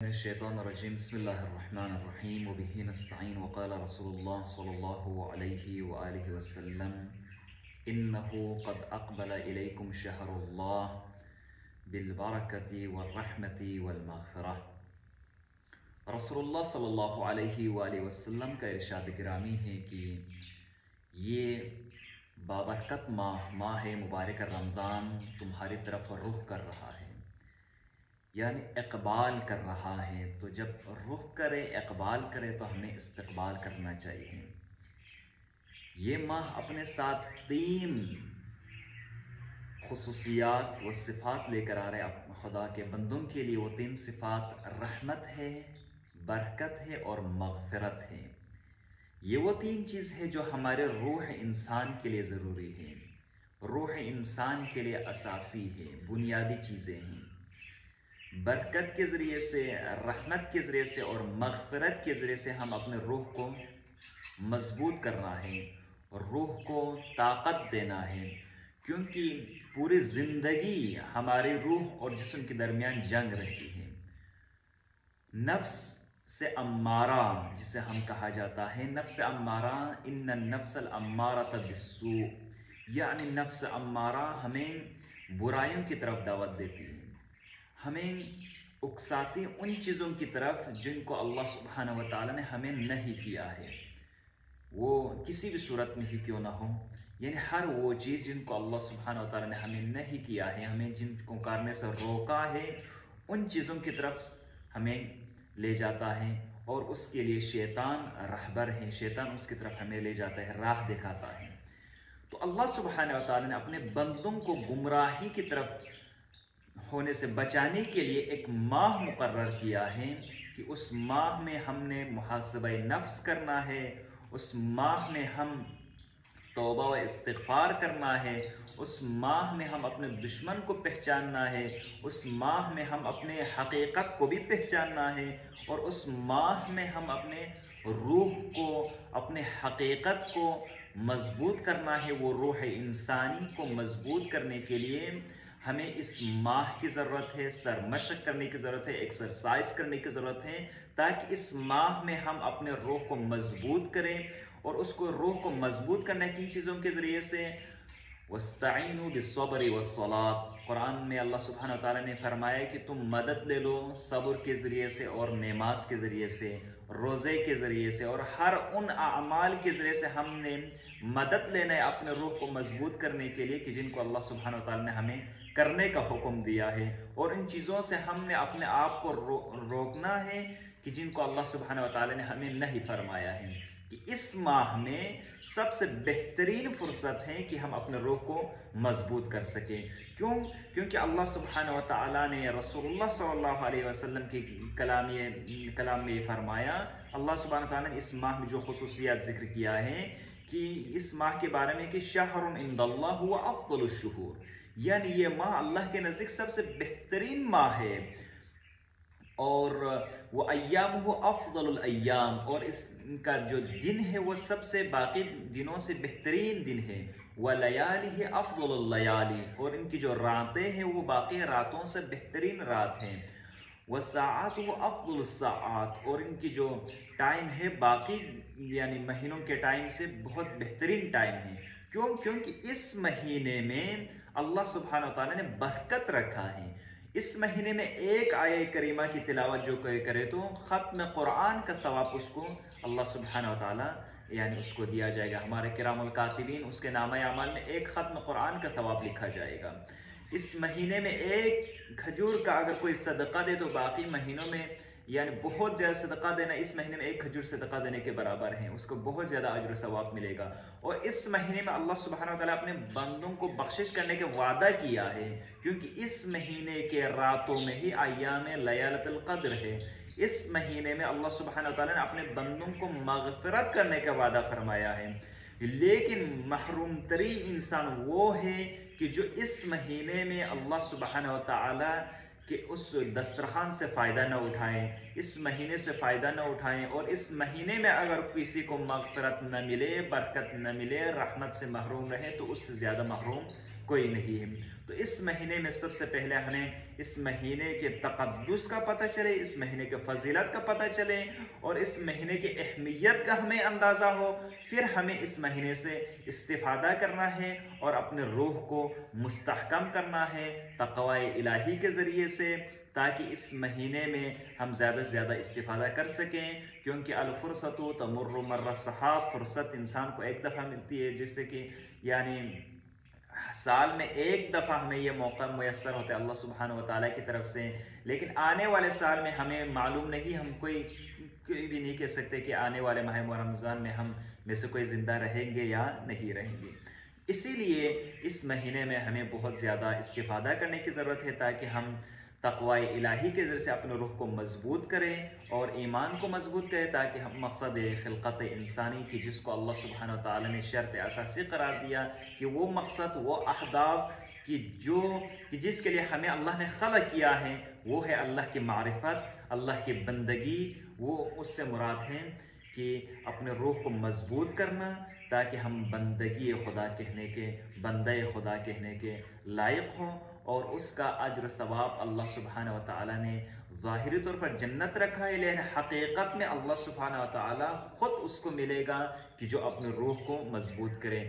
الشيطان الرجيم بسم الله الرحمن الرحيم وبه نستعين وقال رسول الله صلى الله عليه وآله وسلم إنه قد أقبل إليكم شهر الله بالبركة والرحمة والمغفرة۔ رسول اللہ صلی اللہ علیہ وآلہ وسلم کا ارشاد گرامی ہے کہ یہ بابرکت ماہ مبارک رمضان تمہاری طرف رخ کر رہا ہے، یعنی اقبال کر رہا ہے۔ تو جب رخ کرے، اقبال کرے تو ہمیں استقبال کرنا چاہیے۔ یہ ماہ اپنے ساتھ 3 خصوصیات و صفات لے کر آ رہے ہیں خدا کے بندوں کے لیے۔ وہ 3 صفات رحمت ہے، برکت ہے اور مغفرت ہے۔ یہ وہ 3 چیز ہے جو ہمارے روح انسان کے لیے ضروری ہے، روح انسان کے لیے اساسی ہے، بنیادی چیزیں ہیں۔ برکت کے ذریعے سے، رحمت کے ذریعے سے اور مغفرت کے ذریعے سے ہم اپنے روح کو مضبوط کرنا ہے، روح کو طاقت دینا ہے، کیونکہ پوری زندگی ہماری روح اور جسم کے درمیان جنگ رہتی ہے۔ نفس سے امارہ جسے ہم کہا جاتا ہے، نفس امارہ، ان النفس الامارۃ بالسوء، یعنی نفس امارہ ہمیں برائیوں کی طرف دعوت دیتی ہے، ہمیں اکساتی ان چیزوں کی طرف جن کو اللہ سبحانہ و تعالیٰ نے ہمیں نہیں کیا ہے، وہ کسی بھی صورت میں ہی کیوں نہ ہو۔ یعنی ہر وہ چیز جن کو اللہ سبحانہ و تعالیٰ نے ہمیں نہیں کیا ہے، ہمیں جن کو کرنے سے روکا ہے، ان چیزوں کی طرف ہمیں لے جاتا ہے، اور اس کے لیے شیطان رہبر ہے، شیطان اس کی طرف ہمیں لے جاتا ہے، راہ دکھاتا ہے۔ تو اللہ سبحانہ و تعالیٰ نے اپنے بندوں کو گمراہی کی طرف ہونے سے بچانے کے لیے ایک ماہ مقرر کیا ہے کہ اس ماہ میں ہم نے محاسبہ نفس کرنا ہے، اس ماہ میں ہم توبہ و استغفار کرنا ہے، اس ماہ میں ہم اپنے دشمن کو پہچاننا ہے، اس ماہ میں ہم اپنے حقیقت کو بھی پہچاننا ہے، اور اس ماہ میں ہم اپنے روح کو، اپنے حقیقت کو مضبوط کرنا ہے۔ وہ روح انسانی کو مضبوط کرنے کے لیے ہمیں اس ماہ کی ضرورت ہے، سرمشق کرنے کی ضرورت ہے، ایکسرسائز کرنے کی ضرورت ہے، تاکہ اس ماہ میں ہم اپنے روح کو مضبوط کریں۔ اور اس کو روح کو مضبوط کرنا کن چیزوں کے ذریعے سے؟ وَاسْتَعِينُوا بِالصَّبْرِ وَالصَّلَاةِ، قرآن میں اللہ سبحانہ وتعالیٰ نے فرمایا کہ تم مدد لے لو صبر کے ذریعے سے اور نماز کے ذریعے سے، روزے کے ذریعے سے، اور ہر ان اعمال کے ذریعے سے ہم نے مدد لینا ہے اپنے روح کو مضبوط کرنے کے لیے کہ جن کو اللہ سبحانہ وتعالیٰ نے ہمیں کرنے کا حکم دیا ہے، اور ان چیزوں سے ہم نے اپنے آپ کو روکنا ہے کہ جن کو اللہ سبحانہ وتعالیٰ نے ہمیں نہیں فرمایا ہے۔ کہ اس ماہ میں سب سے بہترین فرصت ہے کہ ہم اپنے روح کو مضبوط کر سکیں۔ کیونکہ اللہ سبحانہ وتعالیٰ نے رسول اللہ صلی اللہ علیہ وسلم کے کلام میں یہ فرمایا، اللہ سبحانہ وتعالیٰ نے اس ماہ میں جو خصوصیات ذکر کیا ہے کہ اس ماہ کے بارے میں کہ شہر عند اللہ هو افضل الشہور، یعنی یہ ماہ اللہ کے نزدیک سب سے بہترین ماہ ہے، اور وہ ایام ہو افضل الایام، اور اس کا جو دن ہے وہ سب سے باقی دنوں سے بہترین دن ہے، ولیالہ افضل اللیالی، اور ان کی جو راتیں ہیں وہ باقی راتوں سے بہترین رات ہیں، وساعات وہ افضل الساعات، اور ان کی جو ٹائم ہے باقی یعنی مہینوں کے ٹائم سے بہت بہترین ٹائم ہے۔ کیونکہ اس مہینے میں اللہ سبحانہ وتعالیٰ نے برکت رکھا ہے۔ اس مہینے میں ایک آیہ کریمہ کی تلاوت جو کرے تو ختم قرآن کا ثواب اس کو اللہ سبحانہ وتعالیٰ یعنی اس کو دیا جائے گا۔ ہمارے کرام الکاتبین اس کے نامہ اعمال میں ایک ختم قرآن کا ثواب لکھا جائے گا۔ اس مہینے میں ایک کھجور کا اگر کوئی صدقہ دے تو باقی مہینوں میں یعنی بہت زیادہ صدقہ دینا اس مہینے میں ایک کھجور صدقہ دینے کے برابر ہے، اس کو بہت زیادہ اجر و ثواب ملے گا۔ اور اس مہینے میں اللہ سبحانہ وتعالیٰ اپنے بندوں کو بخشش کرنے کے وعدہ کیا ہے، کیونکہ اس مہینے کے راتوں میں ہی ایام لیلۃ القدر ہے۔ اس مہینے میں اللہ سبحانہ وتعالیٰ نے اپنے بندوں کو مغفرت کرنے کا وعدہ فرمایا ہے، لیکن محروم ترین انسان وہ ہے کہ جو اس مہینے میں اللہ سبحانہ وتعالیٰ کہ اس دسترخوان سے فائدہ نہ اٹھائیں، اس مہینے سے فائدہ نہ اٹھائیں، اور اس مہینے میں اگر کسی کو مغفرت نہ ملے، برکت نہ ملے، رحمت سے محروم رہے تو اس سے زیادہ محروم کوئی نہیں ہے۔ تو اس مہینے میں سب سے پہلے ہمیں اس مہینے کے تقدس کا پتہ چلے، اس مہینے کے فضیلت کا پتہ چلے اور اس مہینے کی اہمیت کا ہمیں اندازہ ہو، پھر ہمیں اس مہینے سے استفادہ کرنا ہے اور اپنے روح کو مستحکم کرنا ہے تقوی الہی کے ذریعے سے، تاکہ اس مہینے میں ہم زیادہ سے زیادہ استفادہ کر سکیں، کیونکہ الفرصت تمر مر السحاب، فرصت انسان کو ایک دفعہ ملتی ہے، جس سے کہ یعنی سال میں ایک دفعہ ہمیں یہ موقع میسر ہوتا ہے اللہ سبحانہ و تعالیٰ کی طرف سے، لیکن آنے والے سال میں ہمیں معلوم نہیں، ہم کوئی بھی نہیں کہہ سکتے کہ آنے والے ماہ رمضان میں ہم میں سے کوئی زندہ رہیں گے یا نہیں رہیں گے۔ اسی لیے اس مہینے میں ہمیں بہت زیادہ استفادہ کرنے کی ضرورت ہے، تاکہ ہم تقوی الہی کے ذریعے سے اپنے روح کو مضبوط کریں اور ایمان کو مضبوط کریں، تاکہ ہم مقصد خلقت انسانی کی جس کو اللہ سبحانہ و تعالیٰ نے شرط اساسی قرار دیا کہ وہ مقصد، وہ اہداف کہ جس کے لیے ہمیں اللہ نے خلق کیا ہے، وہ ہے اللہ کی معرفت، اللہ کی بندگی، وہ اس سے مراد ہے کہ اپنے روح کو مضبوط کرنا، تاکہ ہم بندگی خدا کہنے کے لائق ہوں، اور اس کا اجر ثواب اللہ سبحانہ و تعالیٰ نے ظاہری طور پر جنت رکھا ہے، لیکن حقیقت میں اللہ سبحانہ و تعالیٰ خود اس کو ملے گا کہ جو اپنے روح کو مضبوط کرے۔